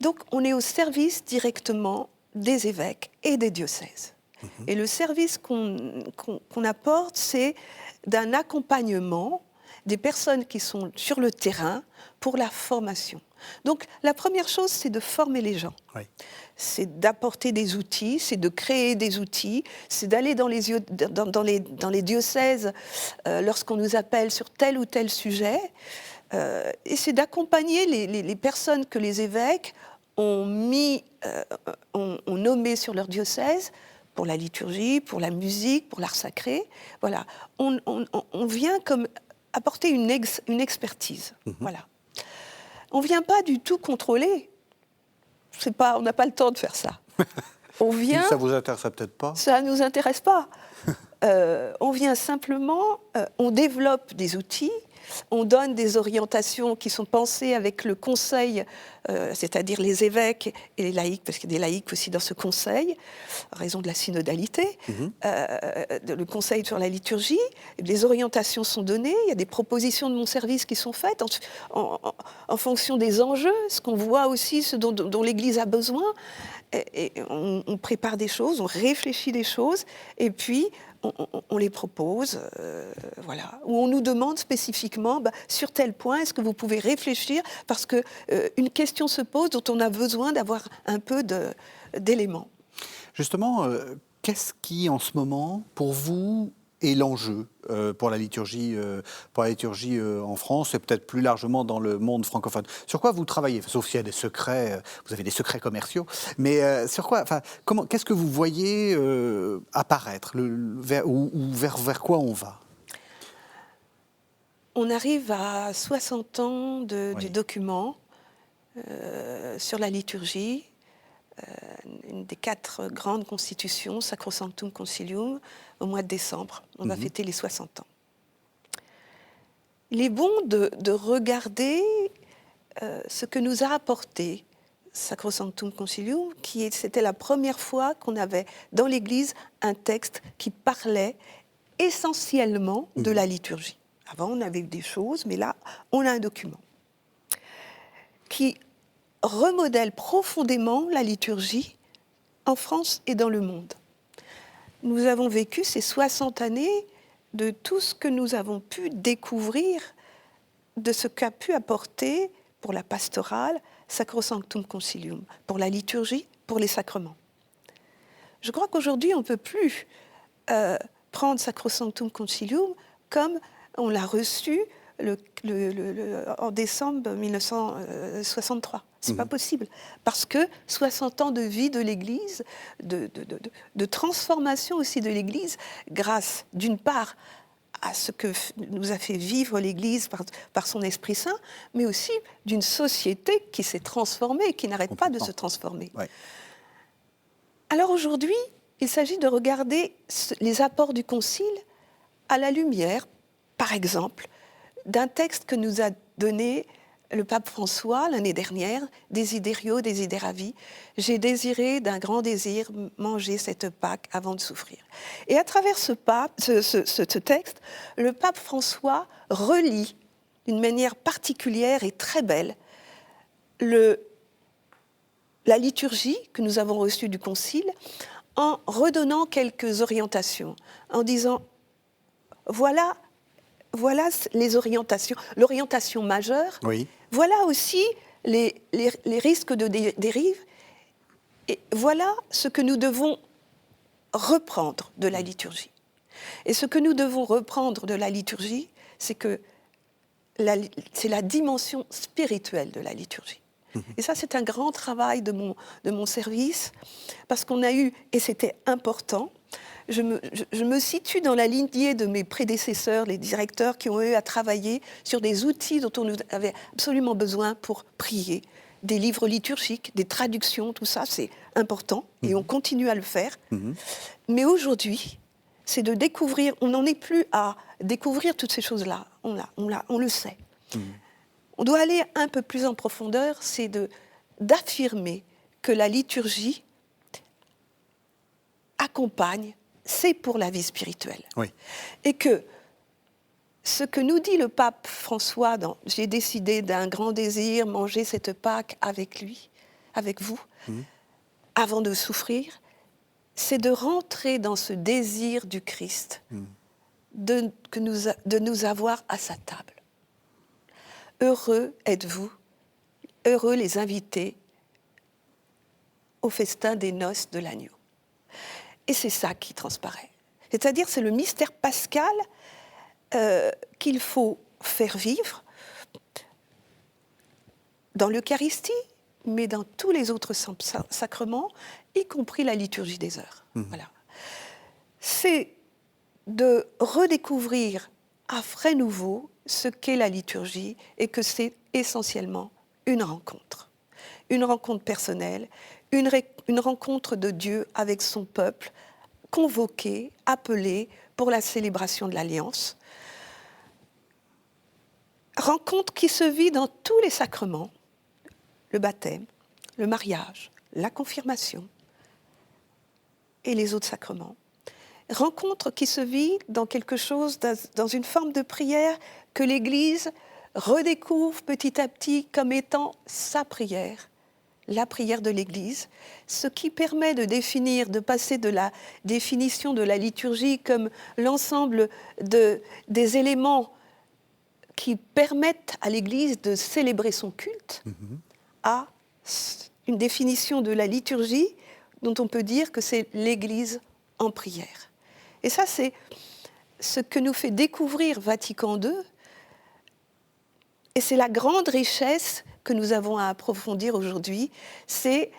S2: Donc, on est au service directement des évêques et des diocèses. Et le service qu'on apporte, c'est d'un accompagnement des personnes qui sont sur le terrain pour la formation. Donc, la première chose, c'est de former les gens. Oui. C'est d'apporter des outils, c'est de créer des outils, c'est d'aller dans les diocèses lorsqu'on nous appelle sur tel ou tel sujet, et c'est d'accompagner les personnes que les évêques ont nommées sur leur diocèse pour la liturgie, pour la musique, pour l'art sacré. Voilà, on vient comme apporter une expertise. Voilà. On ne vient pas du tout contrôler. On n'a pas le temps de faire ça. On vient.
S1: Ça vous intéresse peut-être pas.
S2: Ça ne nous intéresse pas. On vient simplement, on développe des outils, on donne des orientations qui sont pensées avec le conseil, c'est-à-dire les évêques et les laïcs, parce qu'il y a des laïcs aussi dans ce conseil, à raison de la synodalité, le conseil sur la liturgie, des orientations sont données, il y a des propositions de mon service qui sont faites en fonction des enjeux, ce qu'on voit aussi, ce dont l'Église a besoin, et on prépare des choses, on réfléchit des choses, et puis on les propose, voilà. Ou on nous demande spécifiquement, sur tel point, est-ce que vous pouvez réfléchir, parce qu'une question se pose dont on a besoin d'avoir un peu d'éléments.
S1: Justement, qu'est-ce qui, en ce moment, pour vous, est l'enjeu pour la liturgie en France et peut-être plus largement dans le monde francophone? Sur quoi vous travaillez? Sauf s'il y a des secrets, vous avez des secrets commerciaux, mais sur quoi, qu'est-ce que vous voyez apparaître, vers quoi on va?
S2: On arrive à 60 ans du document sur la liturgie, une des 4 grandes constitutions, Sacrosanctum Concilium, au mois de décembre. On va fêter les 60 ans. Il est bon de regarder ce que nous a apporté Sacrosanctum Concilium, c'était la première fois qu'on avait dans l'Église un texte qui parlait essentiellement de la liturgie. Avant, on avait eu des choses, mais là, on a un document qui remodèle profondément la liturgie en France et dans le monde. Nous avons vécu ces 60 années de tout ce que nous avons pu découvrir de ce qu'a pu apporter pour la pastorale Sacrosanctum Concilium, pour la liturgie, pour les sacrements. Je crois qu'aujourd'hui, on ne peut plus prendre Sacrosanctum Concilium comme on l'a reçu en décembre 1963. C'est pas possible. Parce que 60 ans de vie de l'Église, de transformation aussi de l'Église, grâce d'une part à ce que nous a fait vivre l'Église par son Esprit Saint, mais aussi d'une société qui s'est transformée, qui n'arrête pas de se transformer. Ouais. Alors aujourd'hui, il s'agit de regarder les apports du Concile à la lumière, par exemple, d'un texte que nous a donné le pape François l'année dernière, Desiderio Desideravi, j'ai désiré d'un grand désir manger cette Pâque avant de souffrir. Et à travers ce texte, le pape François relie d'une manière particulière et très belle la liturgie que nous avons reçue du Concile en redonnant quelques orientations, en disant voilà les orientations, l'orientation majeure, oui. Voilà aussi les risques de dérive, et voilà ce que nous devons reprendre de la liturgie. Et ce que nous devons reprendre de la liturgie, c'est c'est la dimension spirituelle de la liturgie. Et ça, c'est un grand travail de mon service, parce qu'on a eu, et c'était important, je me situe dans la lignée de mes prédécesseurs, les directeurs qui ont eu à travailler sur des outils dont on avait absolument besoin pour prier. Des livres liturgiques, des traductions, tout ça, c'est important, et on continue à le faire. Mais aujourd'hui, c'est de découvrir, on n'en est plus à découvrir toutes ces choses-là, on le sait. On doit aller un peu plus en profondeur, c'est d'affirmer que la liturgie accompagne, c'est pour la vie spirituelle. Oui. Et que ce que nous dit le pape François dans « J'ai décidé d'un grand désir, manger cette Pâque avec lui, avec vous, avant de souffrir », c'est de rentrer dans ce désir du Christ, de nous avoir à sa table. Heureux êtes-vous, heureux les invités au festin des noces de l'agneau. Et c'est ça qui transparaît. C'est-à-dire, c'est le mystère pascal qu'il faut faire vivre dans l'Eucharistie, mais dans tous les autres sacrements, y compris la liturgie des heures. Voilà. c'est de redécouvrir à frais nouveaux ce qu'est la liturgie et que c'est essentiellement une rencontre. Une rencontre personnelle, une rencontre de Dieu avec son peuple, convoqué, appelé pour la célébration de l'Alliance. Rencontre qui se vit dans tous les sacrements, le baptême, le mariage, la confirmation et les autres sacrements. Rencontre qui se vit dans quelque chose, dans une forme de prière que l'Église redécouvre petit à petit comme étant sa prière, la prière de l'Église, ce qui permet de passer de la définition de la liturgie comme l'ensemble des éléments qui permettent à l'Église de célébrer son culte, à une définition de la liturgie dont on peut dire que c'est l'Église en prière. Et ça, c'est ce que nous fait découvrir Vatican II, et c'est la grande richesse que nous avons à approfondir aujourd'hui, c'est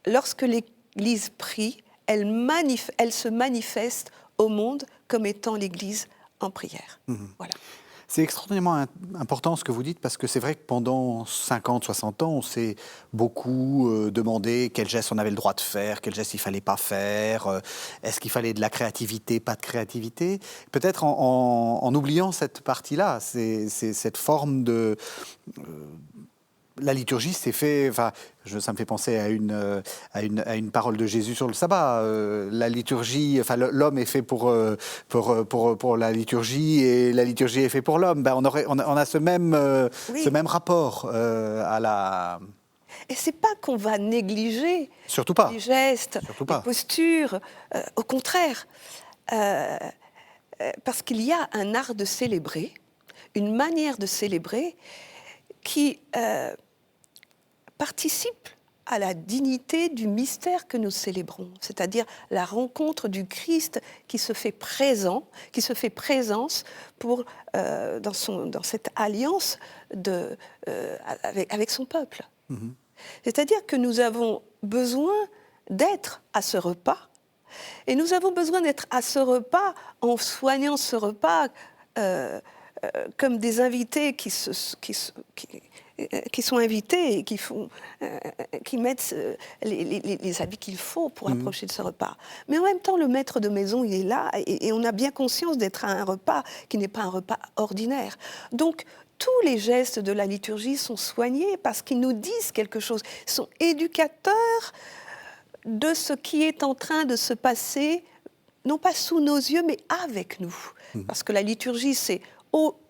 S2: lorsque l'Église prie, elle se manifeste au monde comme étant l'Église en prière. Voilà.
S1: C'est extraordinairement important ce que vous dites, parce que c'est vrai que pendant 50, 60 ans, on s'est beaucoup demandé quel geste on avait le droit de faire, quel geste il ne fallait pas faire, est-ce qu'il fallait de la créativité, pas de créativité. Peut-être en oubliant cette partie-là, c'est cette forme de... la liturgie, c'est fait. Enfin, ça me fait penser à une parole de Jésus sur le sabbat. La liturgie, enfin, l'homme est fait pour la liturgie, et la liturgie est faite pour l'homme. Ben, on a ce même rapport à la.
S2: Et c'est pas qu'on va négliger
S1: Surtout pas.
S2: les gestes,
S1: Surtout
S2: les
S1: pas.
S2: postures. Au contraire, parce qu'il y a un art de célébrer, une manière de célébrer qui participe à la dignité du mystère que nous célébrons, c'est-à-dire la rencontre du Christ qui se fait présent, qui se fait présence dans cette alliance avec son peuple. C'est-à-dire que nous avons besoin d'être à ce repas, et nous avons besoin d'être à ce repas en soignant ce repas comme des invités qui sont invités et qui mettent les habits qu'il faut pour approcher de ce repas. Mais en même temps, le maître de maison, il est là, et on a bien conscience d'être à un repas qui n'est pas un repas ordinaire. Donc, tous les gestes de la liturgie sont soignés parce qu'ils nous disent quelque chose, ils sont éducateurs de ce qui est en train de se passer, non pas sous nos yeux, mais avec nous. Parce que la liturgie, c'est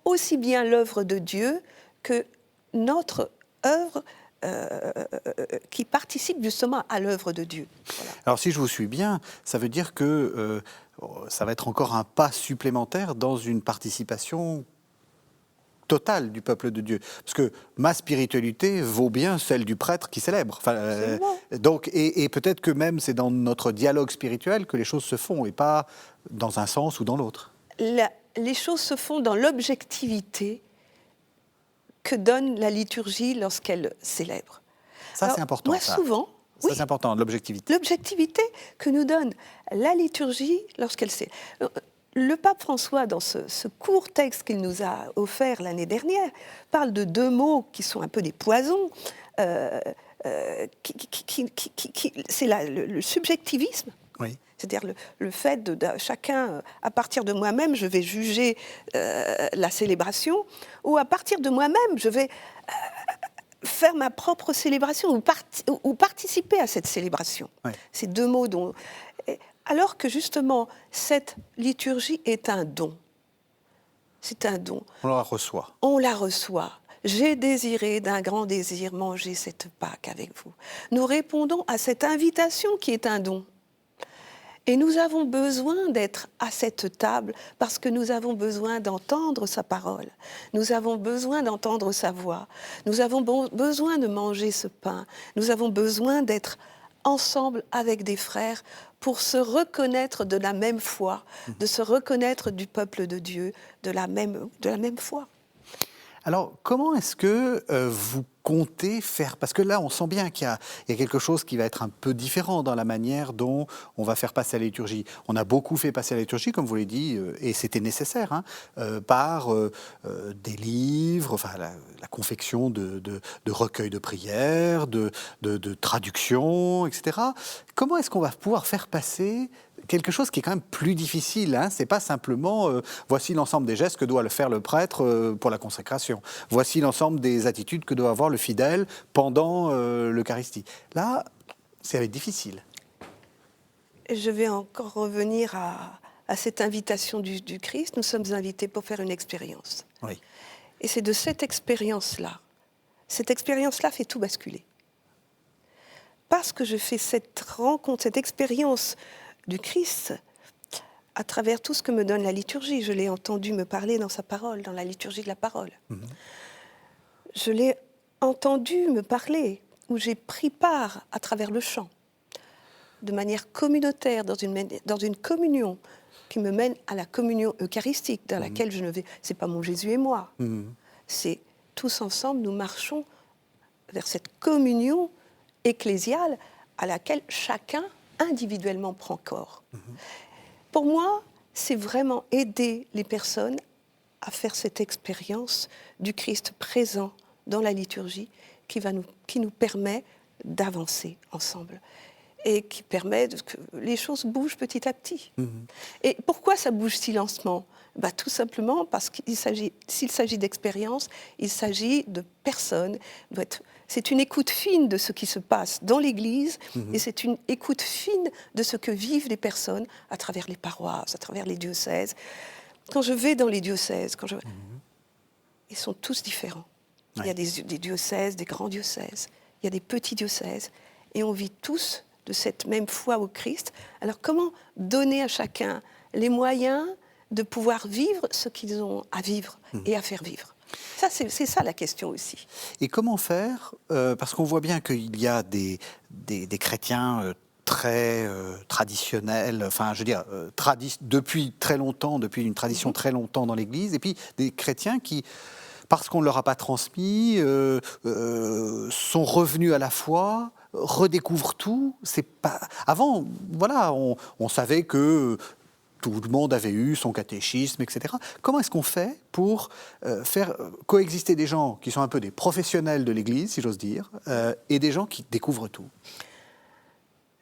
S2: aussi bien l'œuvre de Dieu que notre œuvre qui participe justement à l'œuvre de Dieu. Voilà.
S1: Alors, si je vous suis bien, ça veut dire que ça va être encore un pas supplémentaire dans une participation totale du peuple de Dieu. Parce que ma spiritualité vaut bien celle du prêtre qui célèbre. Enfin, donc, et peut-être que même c'est dans notre dialogue spirituel que les choses se font, et pas dans un sens ou dans l'autre.
S2: Les choses se font dans l'objectivité que donne la liturgie lorsqu'elle célèbre.
S1: Ça, c'est important.
S2: Moi, souvent...
S1: Ça, c'est important, l'objectivité.
S2: L'objectivité que nous donne la liturgie lorsqu'elle célèbre. Le pape François, dans ce court texte qu'il nous a offert l'année dernière, parle de deux mots qui sont un peu des poisons. C'est le subjectivisme.
S1: Oui.
S2: C'est-à-dire le fait de chacun, à partir de moi-même, je vais juger la célébration, ou à partir de moi-même, je vais faire ma propre célébration, ou participer à cette célébration.
S1: Oui.
S2: Ces deux mots dont... Alors que justement, cette liturgie est un don. C'est un don.
S1: On la reçoit.
S2: On la reçoit. J'ai désiré d'un grand désir manger cette Pâque avec vous. Nous répondons à cette invitation qui est un don. Et nous avons besoin d'être à cette table parce que nous avons besoin d'entendre sa parole. Nous avons besoin d'entendre sa voix. Nous avons besoin de manger ce pain. Nous avons besoin d'être ensemble avec des frères pour se reconnaître de la même foi, de se reconnaître du peuple de Dieu, de la même foi.
S1: Alors, comment est-ce que vous comptez faire? Parce que là, on sent bien qu'il y a quelque chose qui va être un peu différent dans la manière dont on va faire passer la liturgie. On a beaucoup fait passer la liturgie, comme vous l'avez dit, et c'était nécessaire, hein, par des livres, enfin la confection de recueils de prières, de traductions, etc. Comment est-ce qu'on va pouvoir faire passer quelque chose qui est quand même plus difficile, hein? C'est pas simplement voici l'ensemble des gestes que doit le faire le prêtre pour la consécration. Voici l'ensemble des attitudes que doit avoir le fidèle pendant l'Eucharistie. Là, ça va être difficile.
S2: Je vais encore revenir à cette invitation du Christ. Nous sommes invités pour faire une expérience.
S1: Oui.
S2: Et c'est de cette expérience-là fait tout basculer. Parce que je fais cette rencontre, cette expérience du Christ à travers tout ce que me donne la liturgie. Je l'ai entendu me parler dans sa parole, dans la liturgie de la parole. Je l'ai entendu me parler, où j'ai pris part à travers le chant, de manière communautaire, dans une communion qui me mène à la communion eucharistique, dans laquelle je ne vais... C'est pas mon Jésus et moi. C'est tous ensemble, nous marchons vers cette communion ecclésiale à laquelle chacun individuellement prend corps. Pour moi, c'est vraiment aider les personnes à faire cette expérience du Christ présent dans la liturgie qui nous permet d'avancer ensemble et qui permet que les choses bougent petit à petit. Et pourquoi ça bouge si lentement ? Tout simplement parce s'il s'agit d'expérience, il s'agit de personnes. C'est une écoute fine de ce qui se passe dans l'Église et c'est une écoute fine de ce que vivent les personnes à travers les paroisses, à travers les diocèses. Quand je vais dans les diocèses, ils sont tous différents. Ouais. Il y a des diocèses, des grands diocèses, il y a des petits diocèses et on vit tous de cette même foi au Christ. Alors comment donner à chacun les moyens de pouvoir vivre ce qu'ils ont à vivre et à faire vivre? Ça, c'est ça la question aussi.
S1: Et comment faire parce qu'on voit bien qu'il y a des chrétiens très traditionnels, enfin je veux dire, depuis très longtemps, depuis une tradition très longtemps dans l'Église, et puis des chrétiens qui, parce qu'on ne leur a pas transmis, sont revenus à la foi, redécouvrent tout. C'est pas... Avant, voilà, on savait que tout le monde avait eu son catéchisme, etc. Comment est-ce qu'on fait pour faire coexister des gens qui sont un peu des professionnels de l'Église, si j'ose dire, et des gens qui découvrent tout?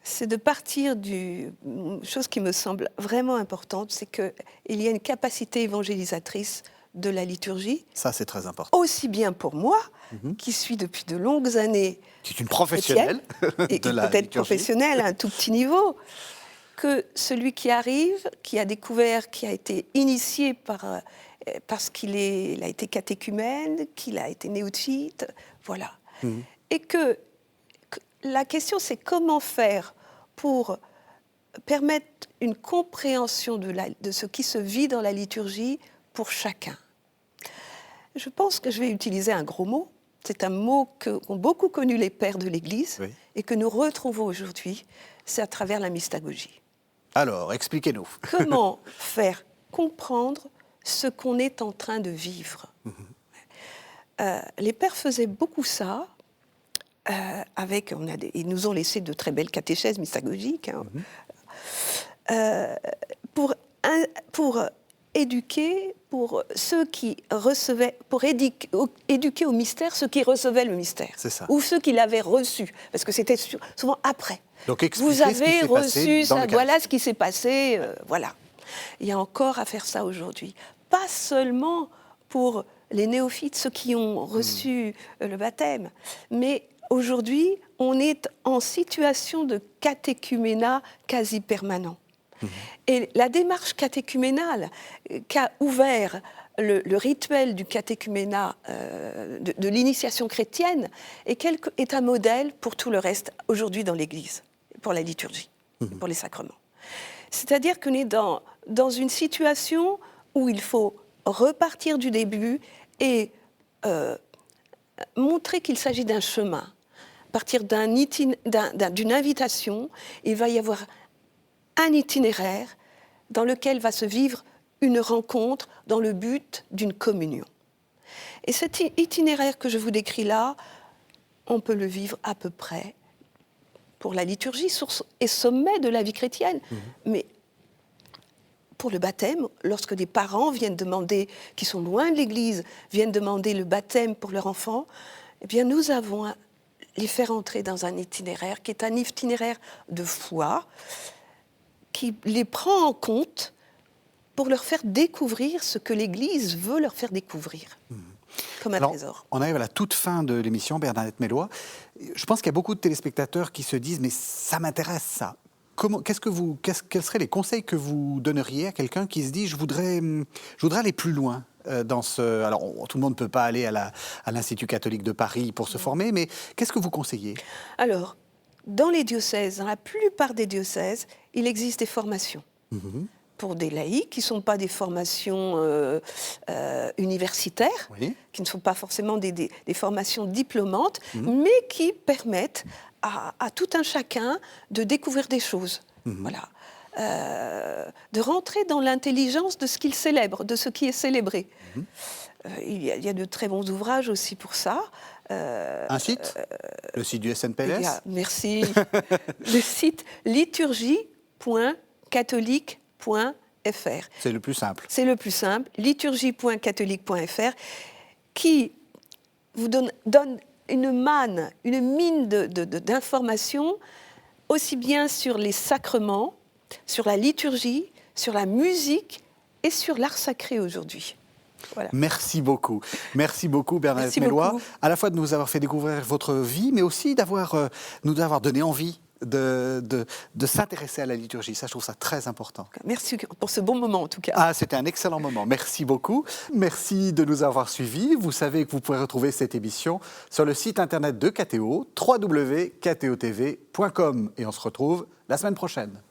S2: C'est de partir une chose qui me semble vraiment importante, c'est qu'il y a une capacité évangélisatrice de la liturgie.
S1: Ça, c'est très important.
S2: Aussi bien pour moi, qui suis depuis de longues années...
S1: Qui est une professionnelle
S2: et
S1: de la
S2: peut-être
S1: liturgie.
S2: Professionnelle à un tout petit niveau, que celui qui arrive, qui a découvert, qui a été initié parce qu'il a été catéchumène, qu'il a été néophyte, voilà. Et que la question, c'est comment faire pour permettre une compréhension de ce qui se vit dans la liturgie pour chacun. Je pense que je vais utiliser un gros mot. C'est un mot qu'ont beaucoup connu les pères de l'Église et que nous retrouvons aujourd'hui, c'est à travers la mystagogie.
S1: Alors, expliquez-nous.
S2: Comment faire comprendre ce qu'on est en train de vivre? Les pères faisaient beaucoup ça. Ils nous ont laissé de très belles catéchèses mystagogiques pour éduquer, pour ceux qui recevaient, pour éduquer au mystère ceux qui recevaient le mystère.
S1: C'est ça.
S2: Ou ceux qui l'avaient reçu, parce que c'était souvent après.
S1: Donc,
S2: vous avez reçu ça, voilà ce qui s'est passé, voilà. Il y a encore à faire ça aujourd'hui. Pas seulement pour les néophytes, ceux qui ont reçu le baptême, mais aujourd'hui, on est en situation de catéchuménat quasi permanent. Et la démarche catéchuménale qu'a ouvert le rituel du catéchuménat, de l'initiation chrétienne, est un modèle pour tout le reste aujourd'hui dans l'Église, pour la liturgie, pour les sacrements. C'est-à-dire qu'on est dans une situation où il faut repartir du début et montrer qu'il s'agit d'un chemin. À partir d'une invitation, il va y avoir un itinéraire dans lequel va se vivre une rencontre dans le but d'une communion. Et cet itinéraire que je vous décris là, on peut le vivre à peu près pour la liturgie, source et sommet de la vie chrétienne. Mais pour le baptême, lorsque des parents viennent demander, qui sont loin de l'Église, viennent demander le baptême pour leur enfant, eh bien nous avons à les faire entrer dans un itinéraire qui est un itinéraire de foi, qui les prend en compte pour leur faire découvrir ce que l'Église veut leur faire découvrir, comme un trésor.
S1: On arrive à la toute fin de l'émission, Bernadette Melloy. Je pense qu'il y a beaucoup de téléspectateurs qui se disent « mais ça m'intéresse, ça ». Quels seraient les conseils que vous donneriez à quelqu'un qui se dit « je voudrais aller plus loin » dans ce... Alors, tout le monde ne peut pas aller à l'Institut catholique de Paris pour se former, mais qu'est-ce que vous conseillez?
S2: Alors, dans les diocèses, dans la plupart des diocèses, il existe des formations. Pour des laïcs, qui ne sont pas des formations universitaires, qui ne sont pas forcément des formations diplômantes, mais qui permettent à tout un chacun de découvrir des choses. Voilà. De rentrer dans l'intelligence de ce qu'il célèbre, de ce qui est célébré. Il y a de très bons ouvrages aussi pour ça.
S1: Un site le site du SNPLS.
S2: Merci. Le site liturgie.catholique.fr.
S1: C'est le plus simple.
S2: C'est le plus simple, liturgie.catholique.fr, qui vous donne une mine d'informations, aussi bien sur les sacrements, sur la liturgie, sur la musique et sur l'art sacré aujourd'hui. Voilà.
S1: Merci beaucoup. Merci beaucoup, Bernadette Melloy, à la fois de nous avoir fait découvrir votre vie, mais aussi nous avoir donné envie de s'intéresser à la liturgie. Ça, je trouve ça très important.
S2: Merci pour ce bon moment, en tout cas.
S1: Ah, c'était un excellent moment. Merci beaucoup. Merci de nous avoir suivis. Vous savez que vous pouvez retrouver cette émission sur le site internet de KTO, www.ktotv.com. Et on se retrouve la semaine prochaine.